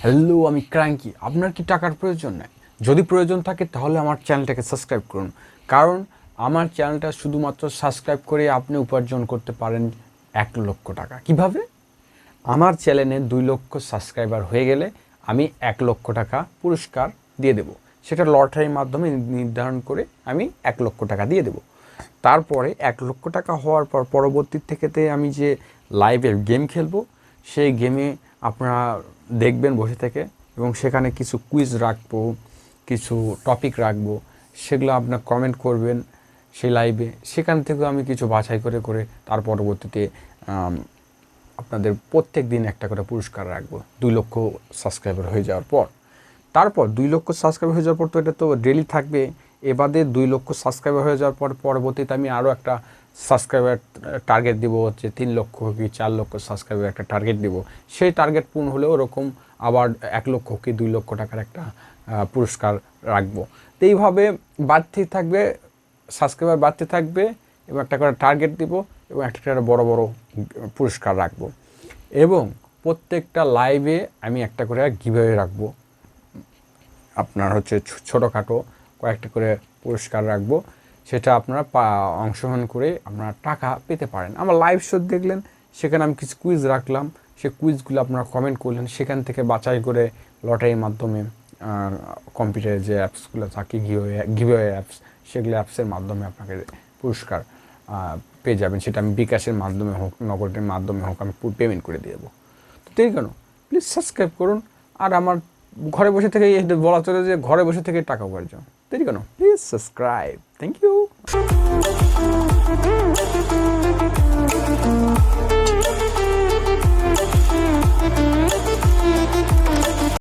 Hello, আমি cranky. আপনার কি টাকার প্রয়োজন নেই? যদি প্রয়োজন থাকে তাহলে আমার চ্যানেলটাকে সাবস্ক্রাইব করুন, কারণ আমার চ্যানেলটা শুধুমাত্র সাবস্ক্রাইব করে আপনি উপার্জন করতে পারেন 1,00,000 টাকা। কিভাবে? আমার চ্যানেলে 2 লক্ষ সাবস্ক্রাইবার হয়ে গেলে আমি 1,00,000 টাকা পুরস্কার দিয়ে দেব। সেটা লটারির মাধ্যমে নির্ধারণ করে আমি 1,00,000 টাকা দিয়ে দেব। তারপরে 1,00,000 টাকা হওয়ার পর পরবর্তী থেকেতে আমি যে লাইভে গেম খেলবো, সেই গেমে আপনারা দেখবেন বসে থেকে, এবং সেখানে কিছু কুইজ রাখবো, কিছু টপিক রাখবো, সেগুলো আপনার কমেন্ট করবেন সেই লাইভে। সেখান থেকেও আমি কিছু বাছাই করে করে তার পরবর্তীতে আপনাদের প্রত্যেক দিন একটা করে পুরস্কার রাখবো 2 লক্ষ সাবস্ক্রাইবার হয়ে যাওয়ার পর। তারপর 2 লক্ষ সাবস্ক্রাইবার হয়ে যাওয়ার পর তো এটা তো ডেলি থাকবে। এবারে 2 লক্ষ সাবস্ক্রাইবার হয়ে যাওয়ার পর পরবর্তীতে আমি আরও একটা সাবস্ক্রাইবার টার্গেট দিব, হচ্ছে 3 লক্ষ কি 4 লক্ষ সাবস্ক্রাইবার একটা টার্গেট দিব। সেই টার্গেট পূর্ণ হলেও ওরকম আবার 1 লক্ষ কি 2 লক্ষ টাকার একটা পুরস্কার রাখবো। তো এইভাবে বাড়তেই থাকবে, সাবস্ক্রাইবার বাড়তে থাকবে, এবং একটা করে টার্গেট দিব, এবং একটা করে বড় বড় পুরস্কার রাখবো। এবং প্রত্যেকটা লাইভে আমি একটা করে গিভঅ্যাওয়ে রাখবো। আপনার হচ্ছে ছোটোখাটো কয়েকটা করে পুরস্কার রাখবো, সেটা আপনারা অংশগ্রহণ করে আপনারা টাকা পেতে পারেন। আমার লাইভ শো দেখলেন, সেখানে আমি কিছু কুইজ রাখলাম, সেই কুইজগুলো আপনারা কমেন্ট করলেন, সেখান থেকে বাছাই করে লটারির মাধ্যমে কম্পিউটারে যে অ্যাপসগুলো থাকে গিভঅ্যাওয়ে অ্যাপস, সেগুলো অ্যাপসের মাধ্যমে আপনাকে পুরস্কার পেয়ে যাবেন। সেটা আমি বিকাশের মাধ্যমে হোক, নগদের মাধ্যমে হোক, আমি পেমেন্ট করে দিয়ে দেবো। তো দেরি কেন, প্লিজ সাবস্ক্রাইব করুন। আর আমার ঘরে বসে থেকে বলা চলে যে ঘরে বসে থেকে টাকা উপার্জন, দেরি কেন, প্লিজ সাবস্ক্রাইব। Thank you.